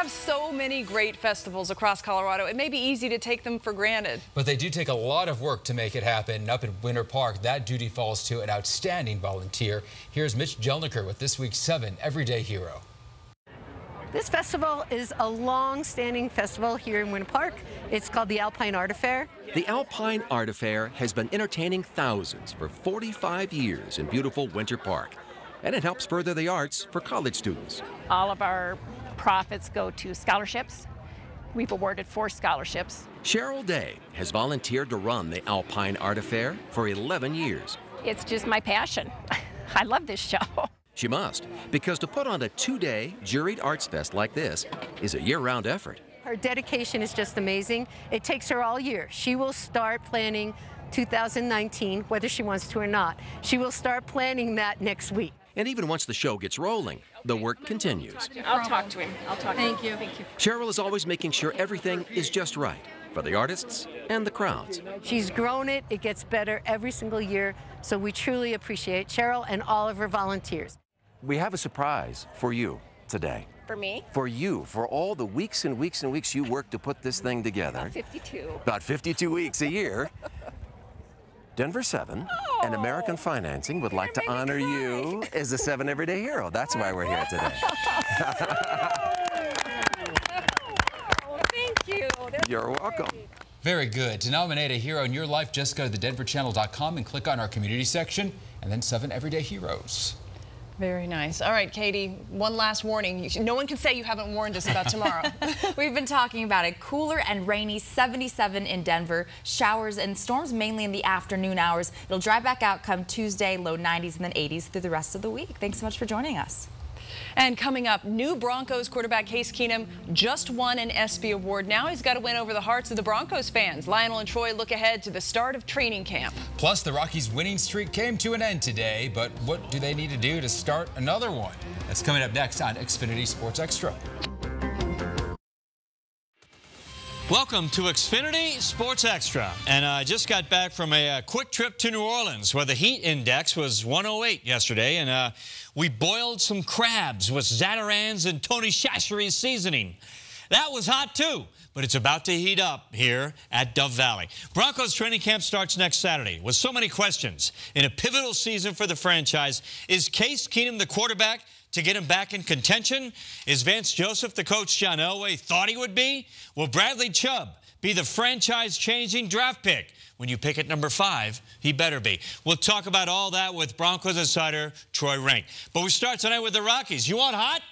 have so many great festivals across Colorado. It may be easy to take them for granted. But they do take a lot of work to make it happen. Up in Winter Park, that duty falls to an outstanding volunteer. Here's Mitch Jelniker with this week's 7 Everyday Hero. This festival is a long-standing festival here in Winter Park. It's called the Alpine Art Affair. The Alpine Art Affair has been entertaining thousands for 45 years in beautiful Winter Park. And it helps further the arts for college students. All of our profits go to scholarships. We've awarded 4 scholarships. Cheryl Day has volunteered to run the Alpine Art Affair for 11 years. It's just my passion. I love this show. She must, because to put on a 2-day juried arts fest like this is a year-round effort. Her dedication is just amazing. It takes her all year. She will start planning 2019, whether she wants to or not. She will start planning that next week. And even once the show gets rolling, the work continues. I'll talk to him. Thank you. Cheryl is always making sure everything is just right for the artists and the crowds. She's grown it. It gets better every single year. So we truly appreciate Cheryl and all of her volunteers. We have a surprise for you today. For me? For you, for all the weeks and weeks and weeks you work to put this thing together. About 52. About 52 weeks a year. Denver 7 and American Financing would like to honor you as a 7 Everyday Hero. That's why we're here today. Thank you. You're welcome. Very good. To nominate a hero in your life, just go to thedenverchannel.com and click on our community section, and then 7 Everyday Heroes. Very nice. All right, Katie, one last warning. No one can say you haven't warned us about tomorrow. We've been talking about it. Cooler and rainy, 77 in Denver. Showers and storms mainly in the afternoon hours. It'll dry back out come Tuesday, low 90s and then 80s through the rest of the week. Thanks so much for joining us. And coming up, new Broncos quarterback Case Keenum just won an ESPY award. Now he's got to win over the hearts of the Broncos fans. Lionel and Troy look ahead to the start of training camp. Plus, the Rockies' winning streak came to an end today, but what do they need to do to start another one? That's coming up next on Xfinity Sports Extra. Welcome to Xfinity Sports Extra. And I just got back from a quick trip to New Orleans where the heat index was 108 yesterday. And we boiled some crabs with Zatarain's and Tony Chachere's seasoning. That was hot too, but it's about to heat up here at Dove Valley. Broncos training camp starts next Saturday with so many questions. In a pivotal season for the franchise, is Case Keenum the quarterback to get him back in contention? Is Vance Joseph the coach John Elway thought he would be? Will Bradley Chubb be the franchise-changing draft pick? When you pick at number 5, he better be. We'll talk about all that with Broncos insider Troy Rink. But we start tonight with the Rockies. You want hot?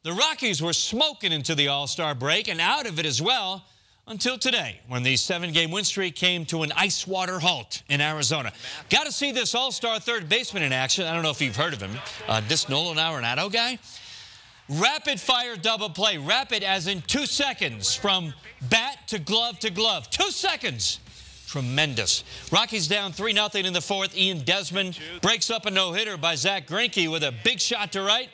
The Rockies were smoking into the All-Star break and out of it as well until today, when the 7-game win streak came to an ice water halt in Arizona. Got to see this All-Star third baseman in action. I don't know if you've heard of him, this Nolan Arenado guy. Rapid-fire double play. Rapid as in 2 seconds from bat to glove to glove. 2 seconds. Tremendous. Rockies down 3-0 in the 4th. Ian Desmond breaks up a no-hitter by Zach Greinke with a big shot to right.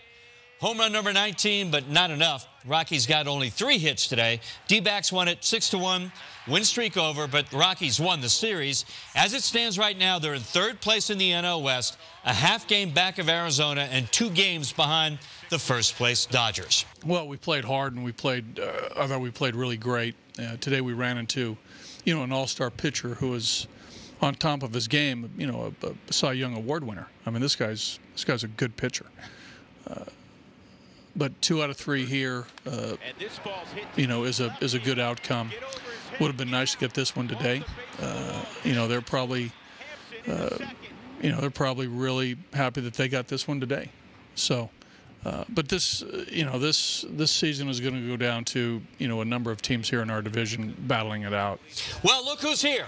Home run number 19, but not enough. Rockies got only 3 hits today. D-backs won it 6-1. Win streak over, but Rockies won the series. As it stands right now, they're in 3rd place in the NL West, a half game back of Arizona, and 2 games behind the first place Dodgers. Well, we played hard, and we played. I thought we played really great. Today we ran into, an all-star pitcher who was on top of his game. A Cy Young Award winner. I mean, this guy's a good pitcher. But 2 out of 3 here, is a good outcome. Would have been nice to get this one today. They're probably really happy that they got this one today. So, but this season is going to go down to a number of teams here in our division battling it out. Well, look who's here.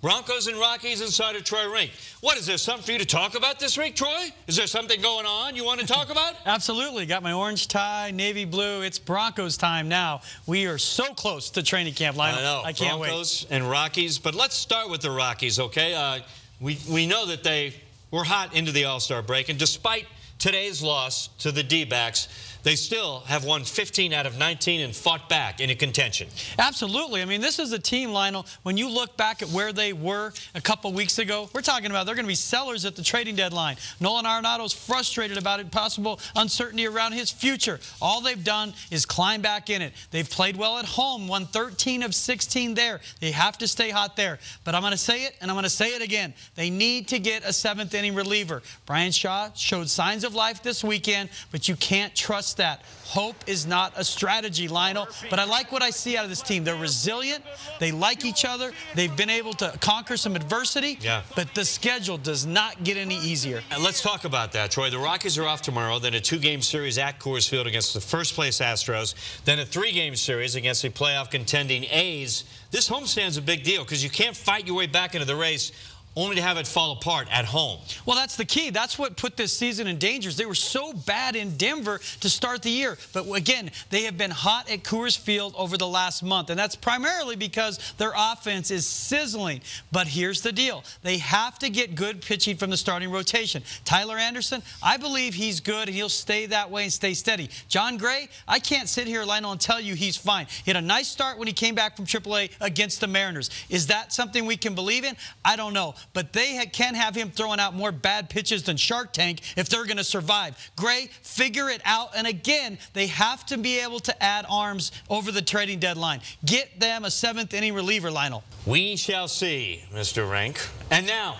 Broncos and Rockies insider Troy Rink. What, is there something for you to talk about this week, Troy? Is there something going on you want to talk about? Absolutely. Got my orange tie, navy blue. It's Broncos time now. We are so close to training camp, Lionel. I know. I can't wait. Broncos and Rockies. But let's start with the Rockies, okay? We know that they were hot into the All-Star break, and despite today's loss to the D-backs, they still have won 15 out of 19 and fought back into contention. Absolutely. I mean, this is a team, Lionel, when you look back at where they were a couple weeks ago, we're talking about they're going to be sellers at the trading deadline. Nolan Arenado's frustrated about it, possible uncertainty around his future. All they've done is climb back in it. They've played well at home, won 13 of 16 there. They have to stay hot there. But I'm going to say it, and I'm going to say it again. They need to get a 7th-inning reliever. Brian Shaw showed signs of life this weekend, but you can't trust that. Hope is not a strategy, Lionel. But I like what I see out of this team. They're resilient. They like each other. They've been able to conquer some adversity. Yeah. But the schedule does not get any easier. And let's talk about that, Troy. The Rockies are off tomorrow, then a 2-game series at Coors Field against the first-place Astros, then a 3-game series against the playoff contending A's. This homestand's a big deal because you can't fight your way back into the race only to have it fall apart at home. Well, that's the key. That's what put this season in danger. They were so bad in Denver to start the year. But again, they have been hot at Coors Field over the last month, and that's primarily because their offense is sizzling. But here's the deal. They have to get good pitching from the starting rotation. Tyler Anderson, I believe he's good, and he'll stay that way and stay steady. John Gray, I can't sit here, Lionel, and tell you he's fine. He had a nice start when he came back from AAA against the Mariners. Is that something we can believe in? I don't know. But they can't have him throwing out more bad pitches than Shark Tank if they're going to survive. Gray, figure it out. And again, they have to be able to add arms over the trading deadline. Get them a 7th-inning reliever, Lionel. We shall see, Mr. Rank. And now,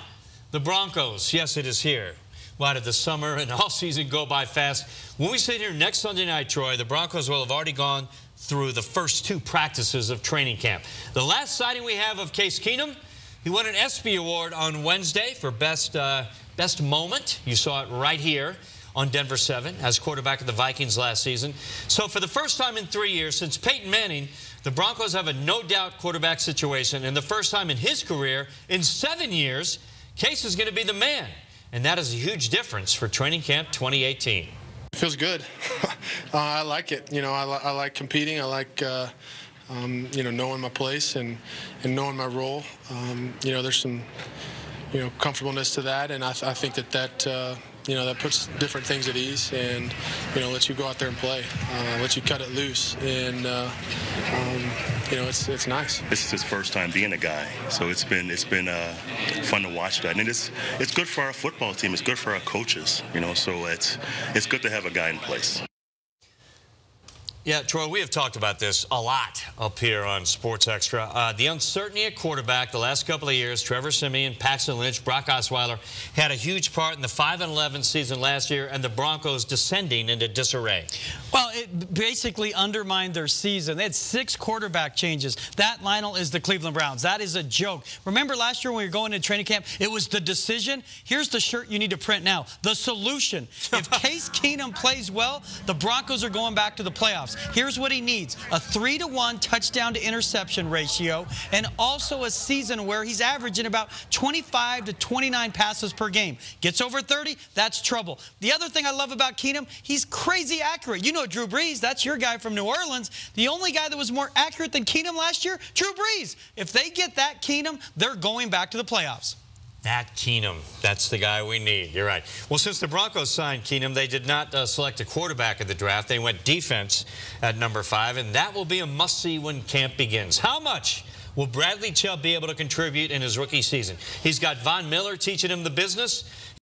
the Broncos. Yes, it is here. Why did the summer and off-season go by fast? When we sit here next Sunday night, Troy, the Broncos will have already gone through the first 2 practices of training camp. The last sighting we have of Case Keenum, he won an ESPY award on Wednesday for best moment. You saw it right here on Denver 7 as quarterback of the Vikings last season. So for the first time in 3 years since Peyton Manning, the Broncos have a no-doubt quarterback situation. And the first time in his career in 7 years, Case is going to be the man. And that is a huge difference for training camp 2018. It feels good. I like it. You know, I like competing. I like you know, knowing my place and knowing my role. You know, there's some, you know, comfortableness to that, and I think that you know, that puts different things at ease, and you know, lets you go out there and play, lets you cut it loose, and you know, it's nice. This is his first time being a guy, so it's been fun to watch that, and it's good for our football team. It's good for our coaches, you know. So it's good to have a guy in place. Yeah, Troy, we have talked about this a lot up here on Sports Extra. The uncertainty at quarterback the last couple of years, Trevor Siemian, Paxton Lynch, Brock Osweiler had a huge part in the 5-11 season last year and the Broncos descending into disarray. Well, it basically undermined their season. They had 6 quarterback changes. That, Lionel, is the Cleveland Browns. That is a joke. Remember last year when we were going into training camp, it was the decision. Here's the shirt you need to print now. The solution. If Case Keenum plays well, the Broncos are going back to the playoffs. Here's what he needs: a 3-to-1 touchdown to interception ratio, and also a season where he's averaging about 25 to 29 passes per game. Gets over 30, that's trouble. The other thing I love about Keenum, he's crazy accurate. You know Drew Brees, that's your guy from New Orleans. The only guy that was more accurate than Keenum last year, Drew Brees. If they get that Keenum, they're going back to the playoffs. That Keenum, that's the guy we need. You're right. Well, since the Broncos signed Keenum, they did not select a quarterback at the draft. They went defense at number 5, and that will be a must-see when camp begins. How much will Bradley Chubb be able to contribute in his rookie season? He's got Von Miller teaching him the business.